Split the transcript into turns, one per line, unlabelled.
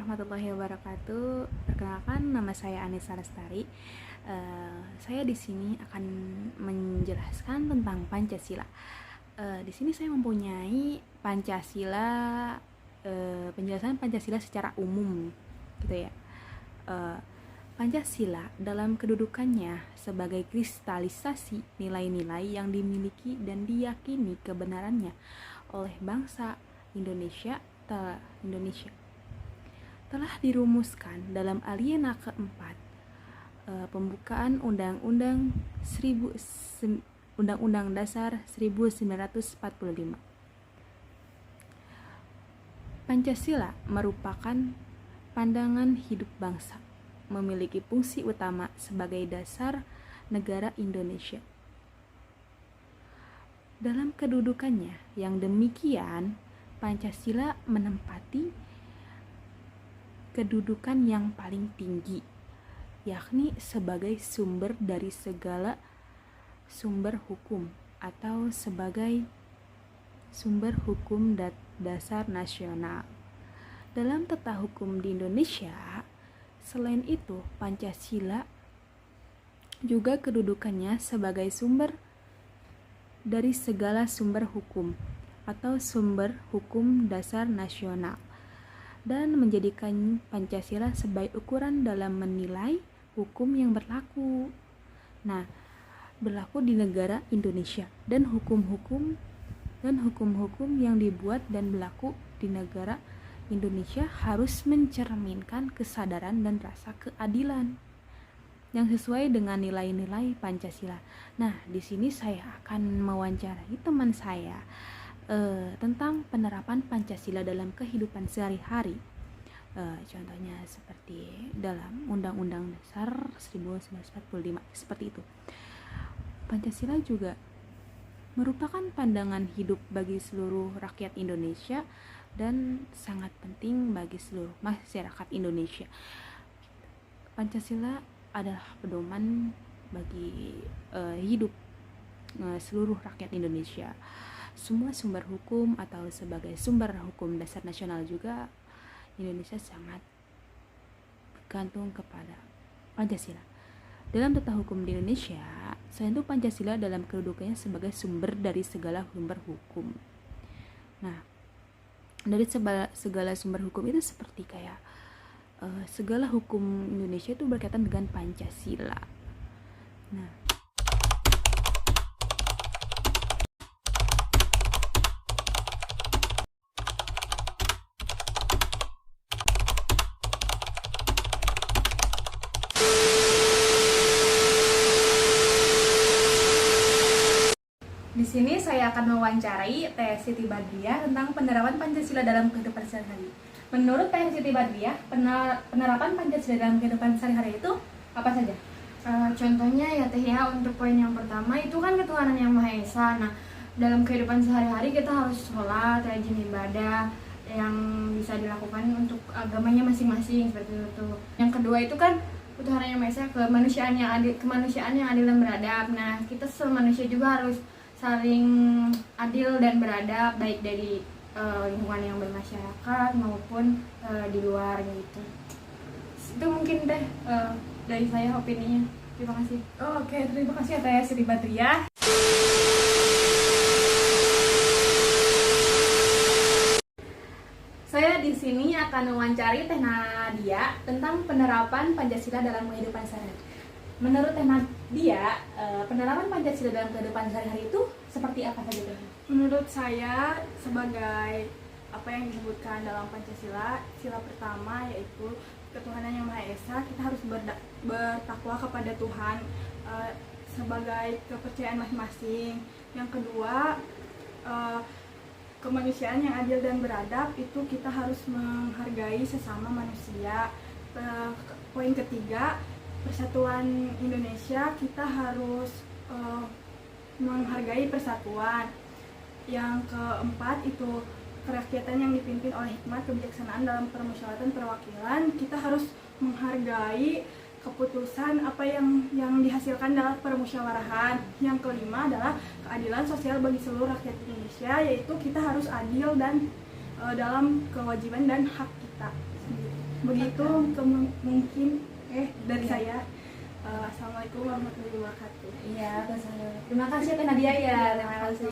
warahmatullahi wabarakatuh. Perkenalkan, nama saya Anissa Lestari. Saya di sini akan menjelaskan tentang Pancasila. Di sini saya mempunyai Pancasila, penjelasan Pancasila secara umum, gitu ya. Pancasila dalam kedudukannya sebagai kristalisasi nilai-nilai yang dimiliki dan diyakini kebenarannya oleh bangsa Indonesia telah dirumuskan dalam alinea keempat pembukaan Undang-Undang Dasar 1945. Pancasila merupakan pandangan hidup bangsa, memiliki fungsi utama sebagai dasar negara Indonesia. Dalam kedudukannya yang demikian, Pancasila menempati kedudukan yang paling tinggi, yakni sebagai sumber dari segala sumber hukum atau sebagai sumber hukum dasar nasional. Dalam tata hukum di Indonesia, selain itu Pancasila juga kedudukannya sebagai sumber dari segala sumber hukum atau sumber hukum dasar nasional, dan menjadikan Pancasila sebagai ukuran dalam menilai hukum yang berlaku. Berlaku di negara Indonesia, dan hukum-hukum yang dibuat dan berlaku di negara Indonesia harus mencerminkan kesadaran dan rasa keadilan yang sesuai dengan nilai-nilai Pancasila. Di sini saya akan mewawancarai teman saya tentang penerapan Pancasila dalam kehidupan sehari-hari. Contohnya seperti dalam Undang-Undang Dasar 1945, seperti itu. Pancasila juga merupakan pandangan hidup bagi seluruh rakyat Indonesia dan sangat penting bagi seluruh masyarakat Indonesia. Pancasila adalah pedoman bagi hidup seluruh rakyat Indonesia. Semua sumber hukum atau sebagai sumber hukum dasar nasional juga, Indonesia sangat bergantung kepada Pancasila. Dalam tata hukum di Indonesia, selain itu Pancasila dalam kedudukannya sebagai sumber dari segala sumber hukum. Dari segala sumber hukum itu seperti kayak segala hukum Indonesia itu berkaitan dengan Pancasila. Di sini saya akan mewawancarai Teh Siti Badriah tentang penerapan Pancasila dalam kehidupan sehari-hari. Menurut Teh Siti Badriah, penerapan Pancasila dalam kehidupan sehari-hari itu apa saja?
Contohnya ya Teh ya, untuk poin yang pertama itu kan ketuhanan yang Maha Esa. Dalam kehidupan sehari-hari kita harus sholat, rajin ibadah yang bisa dilakukan untuk agamanya masing-masing, seperti itu. Yang kedua itu kan ketuhanan yang Maha Esa, kemanusiaan yang adil dan beradab. Kita semanusia juga harus saling adil dan beradab, baik dari lingkungan yang bermasyarakat maupun di luar gitu. Itu mungkin deh dari saya opininya. Terima kasih.
Oke, terima kasih Teh Siti Badriah. Saya di sini akan mewawancari Teh Nadia tentang penerapan Pancasila dalam kehidupan sehari-hari. Menurut Teh Nadia, penerapan Pancasila dalam kehidupan sehari-hari itu seperti apa saja Teh?
Menurut saya, sebagai apa yang disebutkan dalam Pancasila, sila pertama yaitu ketuhanan yang Maha Esa, kita harus bertakwa kepada Tuhan sebagai kepercayaan masing-masing. Yang kedua, kemanusiaan yang adil dan beradab, itu kita harus menghargai sesama manusia. Poin ketiga, persatuan Indonesia, kita harus menghargai persatuan. Yang keempat itu kerakyatan yang dipimpin oleh hikmat kebijaksanaan dalam permusyawaratan perwakilan, kita harus menghargai keputusan apa yang dihasilkan dalam permusyawarahan. Yang kelima adalah keadilan sosial bagi seluruh rakyat Indonesia, yaitu kita harus adil dan dalam kewajiban dan hak kita sendiri. Begitu mungkin dari saya. Assalamualaikum warahmatullahi wabarakatuh.
Iya, terima kasih Teh Nadia ya. Terima kasih.